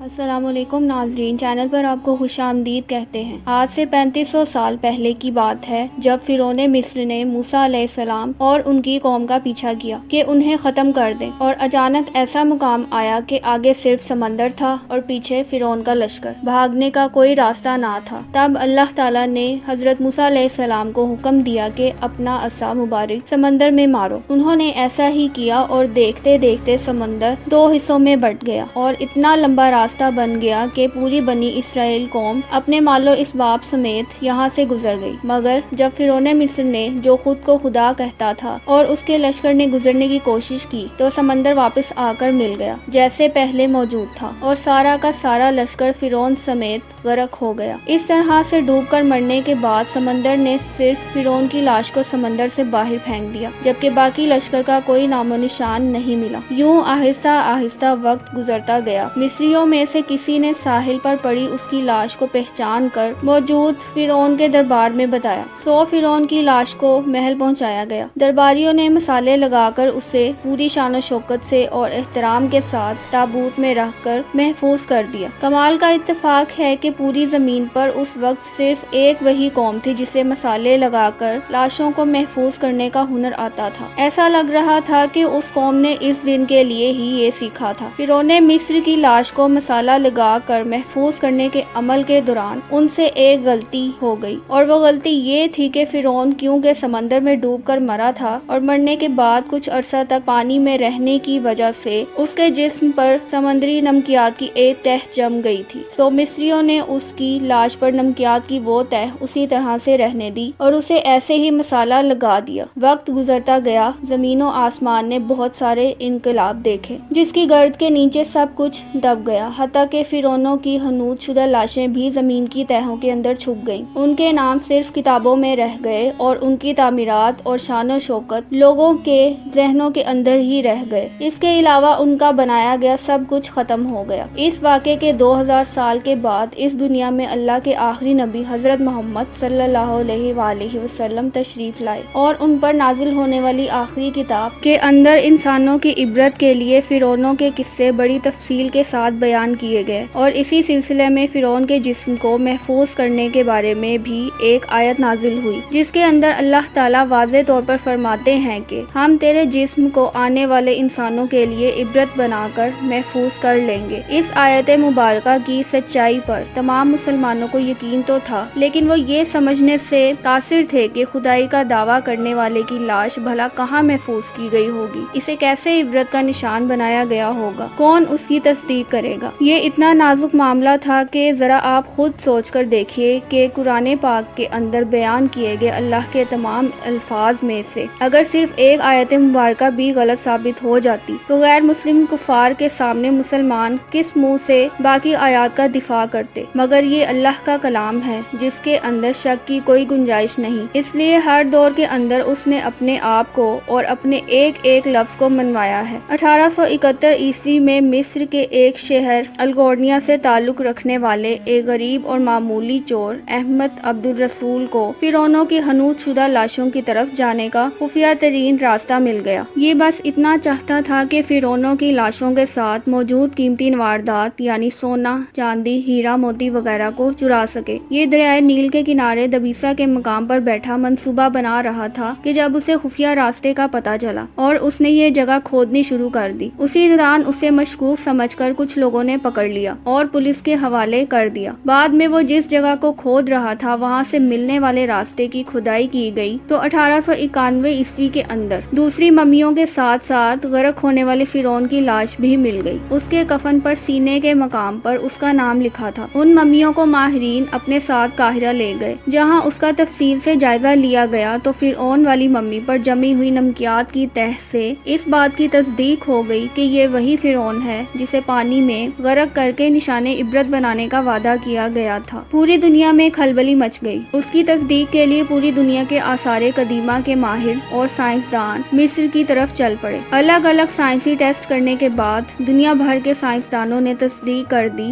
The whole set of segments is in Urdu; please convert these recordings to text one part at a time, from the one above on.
السلام علیکم ناظرین، چینل پر آپ کو خوش آمدید کہتے ہیں۔ آج سے 3500 سال پہلے کی بات ہے جب فرعون مصر نے موسیٰ علیہ السلام اور ان کی قوم کا پیچھا کیا کہ انہیں ختم کر دیں، اور اچانک ایسا مقام آیا کہ آگے صرف سمندر تھا اور پیچھے فرعون کا لشکر، بھاگنے کا کوئی راستہ نہ تھا۔ تب اللہ تعالیٰ نے حضرت موسیٰ علیہ السلام کو حکم دیا کہ اپنا عصا مبارک سمندر میں مارو۔ انہوں نے ایسا ہی کیا اور دیکھتے دیکھتے سمندر 2 حصوں میں بٹ گیا اور اتنا لمبا راستہ بن گیا کہ پوری بنی اسرائیل قوم اپنے مال و اسباب سمیت یہاں سے گزر گئی۔ مگر جب فرعون مصر نے، جو خود کو خدا کہتا تھا، اور اس کے لشکر نے گزرنے کی کوشش کی تو سمندر واپس آ کر مل گیا جیسے پہلے موجود تھا، اور سارا کا سارا لشکر فرعون سمیت غرق ہو گیا۔ اس طرح سے ڈوب کر مرنے کے بعد سمندر نے صرف فرعون کی لاش کو سمندر سے باہر پھینک دیا، جبکہ باقی لشکر کا کوئی نام و نشان نہیں ملا۔ یوں آہستہ آہستہ وقت گزرتا گیا۔ مصریوں میں سے کسی نے ساحل پر پڑی اس کی لاش کو پہچان کر موجود فرعون کے دربار میں بتایا۔ سو فرعون کی لاش کو محل پہنچایا گیا۔ درباریوں نے مسالے لگا کر اسے پوری شان و شوکت سے اور احترام کے ساتھ تابوت میں رکھ کر محفوظ کر دیا۔ کمال کا اتفاق ہے کہ پوری زمین پر اس وقت صرف ایک وہی قوم تھی جسے مسالے لگا کر لاشوں کو محفوظ کرنے کا ہنر آتا تھا۔ ایسا لگ رہا تھا کہ اس قوم نے اس دن کے لیے ہی یہ سیکھا تھا۔ فرعون مصر کی لاش کو مسالہ لگا کر محفوظ کرنے کے عمل کے دوران ان سے ایک غلطی ہو گئی، اور وہ غلطی یہ تھی کہ فرعون کیونکہ سمندر میں ڈوب کر مرا تھا اور مرنے کے بعد کچھ عرصہ تک پانی میں رہنے کی وجہ سے اس کے جسم پر سمندری نمکیات کی ایک تہ جم گئی تھی۔ سو مصریوں نے اس کی لاش پر نمکیات کی وہ تہ اسی طرح سے رہنے دی اور اسے ایسے ہی مسالہ لگا دیا۔ وقت گزرتا گیا، زمین و آسمان نے بہت سارے انقلاب دیکھے، جس کی گرد کے نیچے سب کچھ دب گیا، حتیٰ کہ فرعونوں کی حنوط شدہ لاشیں بھی زمین کی تہوں کے اندر چھپ گئیں۔ ان کے نام صرف کتابوں میں رہ گئے اور ان کی تعمیرات اور شان و شوکت لوگوں کے ذہنوں کے اندر ہی رہ گئے۔ اس کے علاوہ ان کا بنایا گیا سب کچھ ختم ہو گیا۔ اس واقعے کے 2000 سال کے بعد اس دنیا میں اللہ کے آخری نبی حضرت محمد صلی اللہ علیہ وآلہ وسلم تشریف لائے، اور ان پر نازل ہونے والی آخری کتاب کے اندر انسانوں کی عبرت کے لیے فرعونوں کے قصے بڑی تفصیل کے ساتھ بیان کیے گئے، اور اسی سلسلے میں فرعون کے جسم کو محفوظ کرنے کے بارے میں بھی ایک آیت نازل ہوئی، جس کے اندر اللہ تعالیٰ واضح طور پر فرماتے ہیں کہ ہم تیرے جسم کو آنے والے انسانوں کے لیے عبرت بنا کر محفوظ کر لیں گے۔ اس آیت مبارکہ کی سچائی پر تمام مسلمانوں کو یقین تو تھا، لیکن وہ یہ سمجھنے سے قاصر تھے کہ خدائی کا دعویٰ کرنے والے کی لاش بھلا کہاں محفوظ کی گئی ہوگی، اسے کیسے عبرت کا نشان بنایا گیا ہوگا، کون اس کی تصدیق کرے گا۔ یہ اتنا نازک معاملہ تھا کہ ذرا آپ خود سوچ کر دیکھیے کہ قرآن پاک کے اندر بیان کیے گئے اللہ کے تمام الفاظ میں سے اگر صرف ایک آیت مبارکہ بھی غلط ثابت ہو جاتی تو غیر مسلم کفار کے سامنے مسلمان کس منہ سے باقی آیات کا دفاع کرتے، مگر یہ اللہ کا کلام ہے جس کے اندر شک کی کوئی گنجائش نہیں، اس لیے ہر دور کے اندر اس نے اپنے آپ کو اور اپنے ایک ایک لفظ کو منوایا ہے۔ 1871 عیسوی میں مصر کے ایک شہر الگورنیا سے تعلق رکھنے والے ایک غریب اور معمولی چور احمد عبد الرسول کو فرعونوں کی حنوط شدہ لاشوں کی طرف جانے کا خفیہ ترین راستہ مل گیا۔ یہ بس اتنا چاہتا تھا کہ فرعونوں کی لاشوں کے ساتھ موجود قیمتی نواردات یعنی سونا، چاندی، ہیرا موتی وغیرہ کو چرا سکے۔ یہ دریائے نیل کے کنارے دبیسا کے مقام پر بیٹھا منصوبہ بنا رہا تھا کہ جب اسے خفیہ راستے کا پتہ چلا اور اس نے یہ جگہ کھودنی شروع کر دی۔ اسی دوران اسے مشکوک سمجھ کر کچھ لوگوں نے پکڑ لیا اور پولیس کے حوالے کر دیا۔ بعد میں وہ جس جگہ کو کھود رہا تھا وہاں سے ملنے والے راستے کی کھدائی کی گئی تو 1891 عیسوی کے اندر دوسری ممیوں کے ساتھ ساتھ غرق ہونے والے فرعون کی لاش بھی مل گئی۔ اس کے کفن پر سینے کے مقام پر اس کا نام لکھا تھا۔ ان ممیوں کو ماہرین اپنے ساتھ قاہرہ لے گئے، جہاں اس کا تفصیل سے جائزہ لیا گیا تو فرعون والی ممی پر جمی ہوئی نمکیات کی تہ سے اس بات کی تصدیق ہو گئی کہ یہ وہی فرعون ہے جسے پانی میں غرق کر کے نشان عبرت بنانے کا وعدہ کیا گیا تھا۔ پوری دنیا میں کھلبلی مچ گئی۔ اس کی تصدیق کے لیے پوری دنیا کے آثار قدیمہ کے ماہر اور سائنسدان مصر کی طرف چل پڑے۔ الگ الگ سائنسی ٹیسٹ کرنے کے بعد دنیا بھر کے سائنسدانوں نے تصدیق کر دی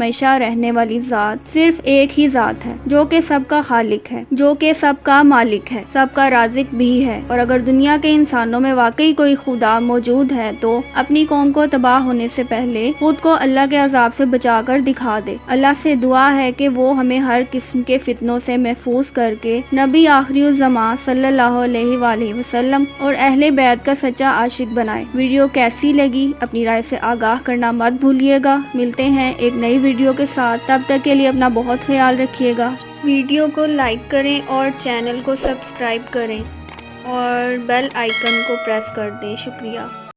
ہمیشہ رہنے والی ذات صرف ایک ہی ذات ہے، جو کہ سب کا خالق ہے، جو کہ سب کا مالک ہے، سب کا رازق بھی ہے۔ اور اگر دنیا کے انسانوں میں واقعی کوئی خدا موجود ہے تو اپنی قوم کو تباہ ہونے سے پہلے خود کو اللہ کے عذاب سے بچا کر دکھا دے۔ اللہ سے دعا ہے کہ وہ ہمیں ہر قسم کے فتنوں سے محفوظ کر کے نبی آخری الزمان صلی اللہ علیہ وآلہ وسلم اور اہل بیت کا سچا عاشق بنائے۔ ویڈیو کیسی لگی اپنی رائے سے آگاہ کرنا مت بھولیے گا۔ ملتے ہیں ایک نئی ویڈیو کے ساتھ، تب تک کے لیے اپنا بہت خیال رکھیے گا۔ ویڈیو کو لائک کریں اور چینل کو سبسکرائب کریں اور بیل آئیکن کو پریس کر دیں۔ شکریہ۔